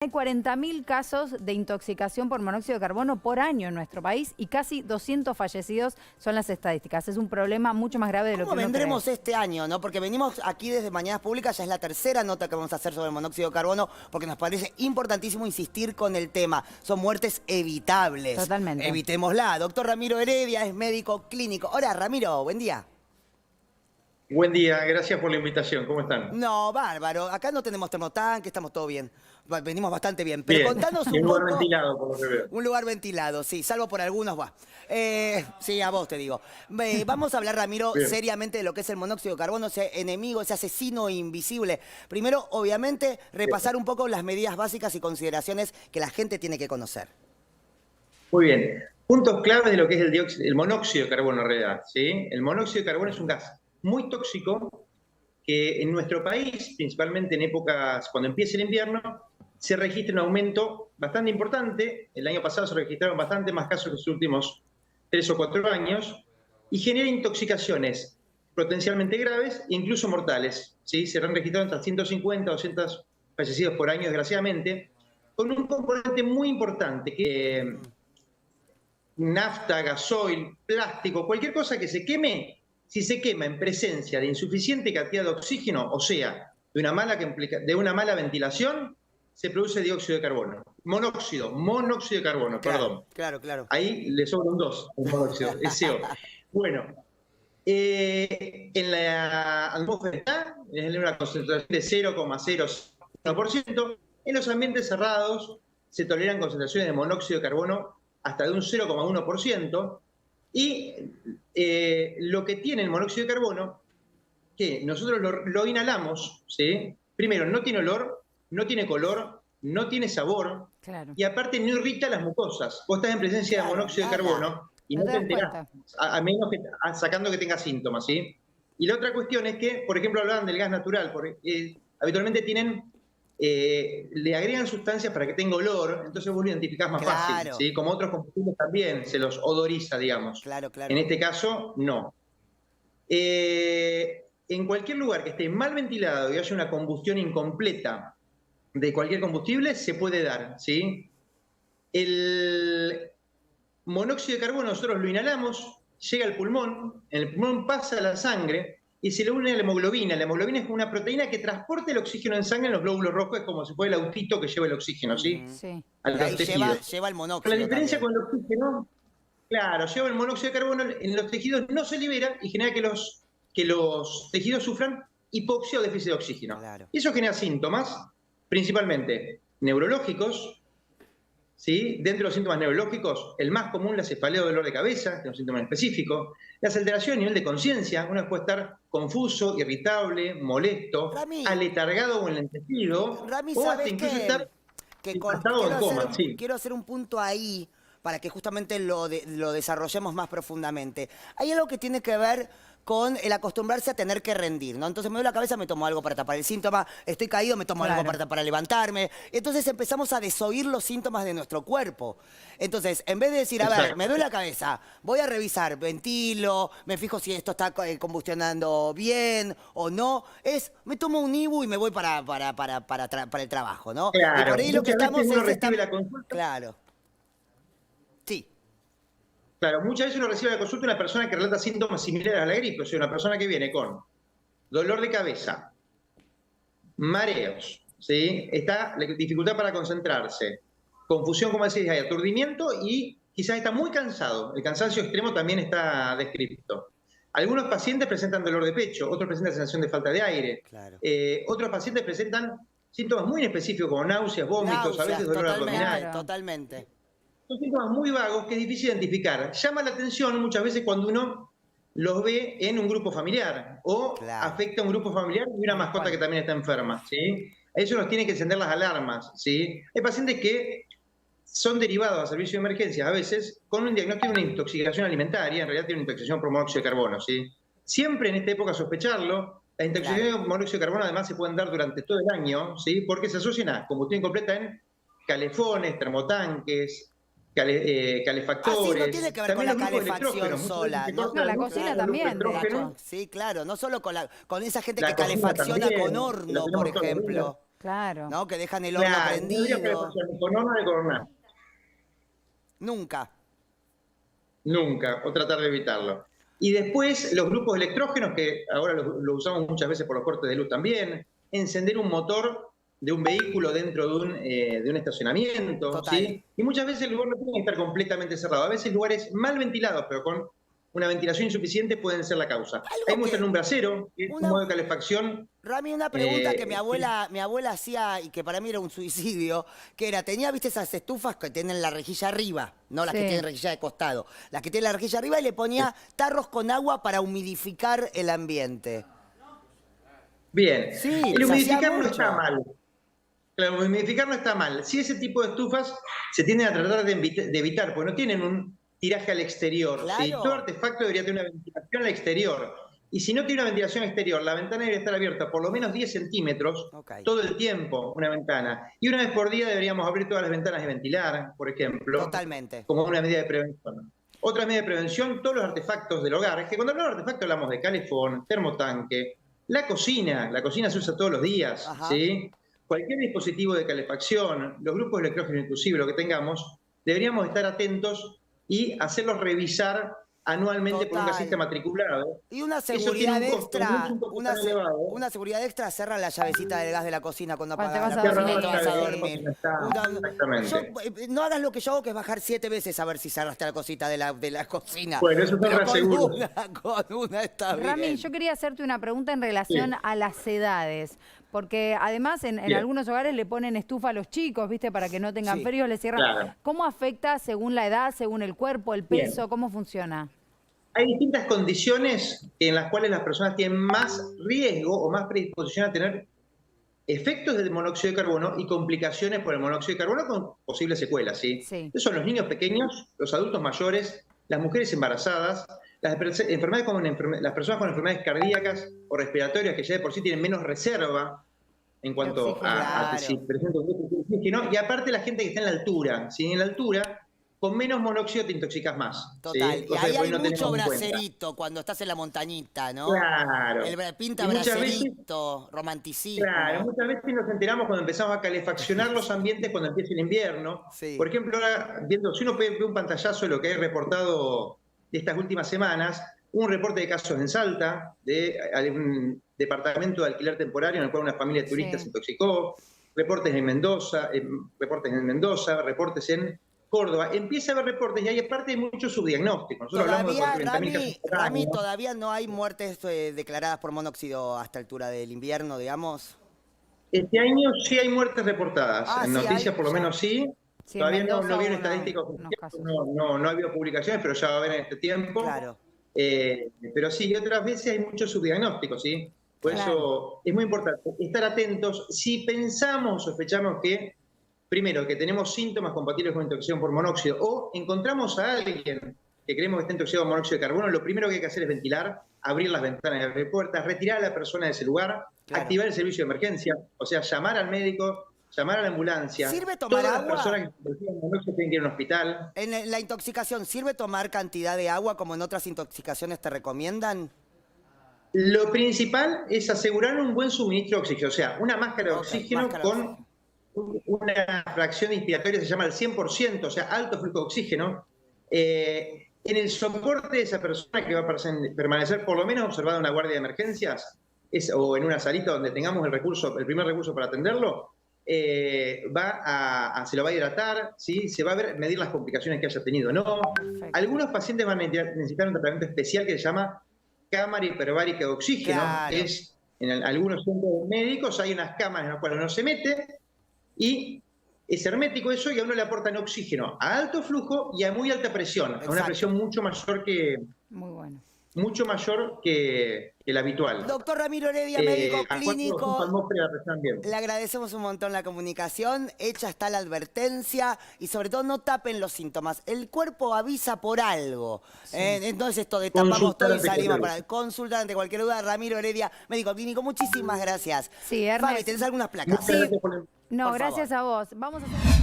Hay 40.000 casos de intoxicación por monóxido de carbono por año en nuestro país y casi 200 fallecidos son las estadísticas. Es un problema mucho más grave de lo que uno vendremos cree. este año, no? Porque venimos aquí desde Mañanas Públicas, ya es la tercera nota que vamos a hacer sobre el monóxido de carbono, porque nos parece importantísimo insistir con el tema. Son muertes evitables. Totalmente. Evitémosla. Doctor Ramiro Heredia es médico clínico. Hola, Ramiro, buen día. Buen día, gracias por la invitación. ¿Cómo están? No, bárbaro. Acá no tenemos termotanque, estamos todo bien. Venimos bastante bien. Pero Bien. contanos Y un un lugar poco... ventilado, por lo que veo. Un lugar ventilado, sí, salvo por algunos, va. Sí, a vos te digo. Vamos a hablar, Ramiro, Bien. seriamente de lo que es el monóxido de carbono, ese enemigo, ese asesino invisible. Primero, obviamente, repasar un poco las medidas básicas y consideraciones que la gente tiene que conocer. Muy bien. Puntos claves de lo que es el monóxido de carbono en realidad, ¿sí? El monóxido de carbono es un gas muy tóxico que en nuestro país, principalmente en épocas cuando empieza el invierno, se registra un aumento bastante importante. El año pasado se registraron bastante más casos que los últimos 3 o 4 años y genera intoxicaciones potencialmente graves e incluso mortales, ¿sí? Se han registrado hasta 150 o 200 fallecidos por año, desgraciadamente, con un componente muy importante que nafta, gasoil, plástico, cualquier cosa que se queme, si se quema en presencia de insuficiente cantidad de oxígeno, o sea, de una mala ventilación, se produce dióxido de carbono. Monóxido de carbono, perdón. Claro. Ahí le sobra un 2, el monóxido, es CO. Bueno, en la atmósfera está en una concentración de 0,01%. En los ambientes cerrados se toleran concentraciones de monóxido de carbono hasta de un 0,1%. Y lo que tiene el monóxido de carbono, que nosotros lo inhalamos, ¿sí? Primero, no tiene olor, no tiene color, no tiene sabor, Claro. y aparte no irrita las mucosas. Vos estás en presencia de monóxido de carbono y No no te te das enterás, cuenta. a menos que, sacando que tengas síntomas, ¿sí? Y la otra cuestión es que, por ejemplo, hablaban del gas natural, habitualmente le agregan sustancias para que tenga olor, entonces vos lo identificás más fácil, ¿sí? Como otros combustibles también se los odoriza, digamos. Claro. En este caso, no. En cualquier lugar que esté mal ventilado y haya una combustión incompleta de cualquier combustible, se puede dar, ¿sí? El monóxido de carbono nosotros lo inhalamos, llega al pulmón, en el pulmón pasa a la sangre y se le une a la hemoglobina. La hemoglobina es una proteína que transporta el oxígeno en sangre en los glóbulos rojos, es como si fuera el autito que lleva el oxígeno, ¿sí? Sí. A Y los ahí tejidos. lleva el Con monóxido la diferencia también. con el oxígeno, claro, lleva el monóxido de carbono en los tejidos, no se libera y genera que los tejidos sufran hipoxia o déficit de oxígeno. Claro. Y eso genera síntomas, principalmente neurológicos, ¿sí? Dentro de los síntomas neurológicos, el más común, la cefalea o dolor de cabeza, que es un síntoma específico, las alteraciones a nivel de conciencia, uno puede estar confuso, irritable, molesto, Rami, aletargado o enlentecido, Rami, o hasta ¿sabés incluso qué? estar impactado o en coma, sí. Quiero hacer un punto ahí para que justamente lo desarrollemos más profundamente. Hay algo que tiene que ver con el acostumbrarse a tener que rendir, ¿no? Entonces me duele la cabeza, me tomo algo para tapar el síntoma, estoy caído, me tomo algo para levantarme. Entonces empezamos a desoír los síntomas de nuestro cuerpo. Entonces, en vez de decir, a ver, me duele la cabeza, voy a revisar, ventilo, me fijo si esto está combustionando bien o no, me tomo un Ibu y me voy para el trabajo, ¿no? Claro, Y por ahí lo que muchas estamos veces uno es... recibe la consulta. Claro. Sí. Claro, muchas veces uno recibe la consulta de una persona que relata síntomas similares a la gripe, o sea, una persona que viene con dolor de cabeza, mareos, ¿sí? Dificultad para concentrarse, confusión, como decís, hay aturdimiento y quizás está muy cansado. El cansancio extremo también está descrito. Algunos pacientes presentan dolor de pecho, otros presentan sensación de falta de aire. Claro. Otros pacientes presentan síntomas muy específicos como náuseas, vómitos, a veces dolor abdominal. Totalmente. Son síntomas muy vagos que es difícil identificar. Llama la atención muchas veces cuando uno los ve en un grupo familiar o afecta a un grupo familiar y una mascota que también está enferma, ¿sí? Eso nos tiene que encender las alarmas, ¿sí? Hay pacientes que son derivados a servicio de emergencias a veces con un diagnóstico de una intoxicación alimentaria, en realidad tiene una intoxicación por monóxido de carbono, ¿sí? Siempre en esta época sospecharlo. Las intoxicaciones por monóxido de carbono además se pueden dar durante todo el año, ¿sí? Porque se asocian a combustión completa en calefones, termotanques, calefactores. No tiene que ver con la calefacción sola, ¿no? No, la cocina también, de hecho. Sí, claro, no solo con esa gente La que cocina calefacciona también, con que lo horno, tenemos por todos los días. ejemplo. Claro. ¿no? Que dejan el horno Claro, no prendido. habría calefacción ni con horno ni con hornalla. Nunca. Nunca, o tratar de evitarlo. Y después los grupos electrógenos, que ahora lo usamos muchas veces por los cortes de luz también, encender un motor de un vehículo dentro de un estacionamiento, ¿sí? Y muchas veces el lugar no tiene que estar completamente cerrado. A veces lugares mal ventilados, pero con una ventilación insuficiente pueden ser la causa. Ahí muestran un brasero, que es un modo de calefacción. Rami, una pregunta que mi abuela hacía y que para mí era un suicidio, que era, viste esas estufas que tienen la rejilla arriba, no las que tienen rejilla de costado, las que tienen la rejilla arriba y le ponía tarros con agua para humidificar el ambiente. Bien, Sí, el humidificar no mucho. está mal. Claro, humidificar no está mal. Si ese tipo de estufas se tienden a tratar de evitar, porque no tienen un tiraje al exterior. Claro. ¿Sí? Todo artefacto debería tener una ventilación al exterior. Y si no tiene una ventilación exterior, la ventana debe estar abierta por lo menos 10 centímetros todo el tiempo, una ventana. Y una vez por día deberíamos abrir todas las ventanas y ventilar, por ejemplo. Totalmente. Como una medida de prevención. Otra medida de prevención, todos los artefactos del hogar. Es que cuando hablamos de artefactos hablamos de calefón, termotanque, la cocina se usa todos los días, ¿sí? Cualquier dispositivo de calefacción, los grupos electrógenos inclusive, lo que tengamos, deberíamos estar atentos y hacerlos revisar anualmente por un casista matriculado. Y una Eso seguridad tiene un costo, extra, no es un costo tan elevado. una seguridad extra, cerra la llavecita del gas de la cocina cuando apagas la vas a cocina y te dormir. vas a dormir. Exactamente. No hagas lo que yo hago, que es bajar 7 veces a ver si cerraste la cosita de la cocina. Bueno, eso pero está seguro. con una está bien. Rami, yo quería hacerte una pregunta en relación a las edades. Porque además en algunos hogares le ponen estufa a los chicos, ¿viste? Para que no tengan frío, le cierran. Claro. ¿Cómo afecta según la edad, según el cuerpo, el peso? ¿Cómo funciona? Hay distintas condiciones en las cuales las personas tienen más riesgo o más predisposición a tener efectos del monóxido de carbono y complicaciones por el monóxido de carbono con posibles secuelas, ¿sí? Esos son los niños pequeños, los adultos mayores, las mujeres embarazadas, las personas con enfermedades cardíacas o respiratorias que ya de por sí tienen menos reserva en cuanto a si presenta un déficit de oxígeno, y aparte la gente que está en la altura, ¿sí? En la altura, con menos monóxido te intoxicas más. Total, ¿sí? y ahí hay no mucho tenemos en cuenta. bracerito cuando estás en la montañita, ¿no? Claro. El pinta Y muchas bracerito, romanticismo. Claro, muchas veces nos enteramos cuando empezamos a calefaccionar los ambientes cuando empieza el invierno. Por ejemplo, ahora, si uno ve un pantallazo de lo que hay reportado de estas últimas semanas, un reporte de casos en Salta, de un departamento de alquiler temporario en el cual una familia de turistas se intoxicó, reportes en Mendoza, reportes en Córdoba. Empieza a haber reportes y hay aparte muchos subdiagnósticos. Nosotros hablamos de 40.000 casos por año. Rami, todavía no hay muertes declaradas por monóxido hasta altura del invierno, digamos. Este año sí hay muertes reportadas. En noticias por lo menos sí. Todavía no vieron estadísticas oficiales, no ha habido publicaciones, pero ya va a haber en este tiempo. Claro. Pero sí, otras veces hay muchos subdiagnósticos, ¿sí? Por eso es muy importante estar atentos. Si pensamos, sospechamos que, primero, que tenemos síntomas compatibles con intoxicación por monóxido, o encontramos a alguien que creemos que está intoxicado por monóxido de carbono, lo primero que hay que hacer es ventilar, abrir las ventanas y abrir puertas, retirar a la persona de ese lugar, activar el servicio de emergencia, o sea, llamar al médico, llamar a la ambulancia. ¿Sirve tomar agua? Todas las personas que se intoxican por monóxido tienen que ir a un hospital. En la intoxicación, ¿sirve tomar cantidad de agua como en otras intoxicaciones te recomiendan? Lo principal es asegurar un buen suministro de oxígeno, o sea, una máscara de oxígeno con una fracción inspiratoria, se llama el 100%, o sea, alto flujo de oxígeno. En el soporte de esa persona que va a permanecer por lo menos observada en una guardia de emergencias o en una salita donde tengamos el primer recurso para atenderlo, se lo va a hidratar, ¿sí? Se va a medir las complicaciones que haya tenido, ¿no? Algunos pacientes van a necesitar un tratamiento especial que se llama cámara hiperbárica de oxígeno, que es, en algunos centros médicos hay unas cámaras en las cuales uno se mete y es hermético eso y a uno le aportan oxígeno a alto flujo y a muy alta presión, a una presión mucho mayor que... Muy bueno. Mucho mayor que la habitual. Doctor Ramiro Heredia, médico clínico, le agradecemos un montón la comunicación, hecha está la advertencia y sobre todo no tapen los síntomas. El cuerpo avisa por algo. Entonces esto de tapamos todo y salimos para consultar ante cualquier duda. Ramiro Heredia, médico clínico, muchísimas gracias. Sí, Ernest. Fabi, ¿tenés algunas placas? Sí. No, gracias a vos. Vamos a hacer...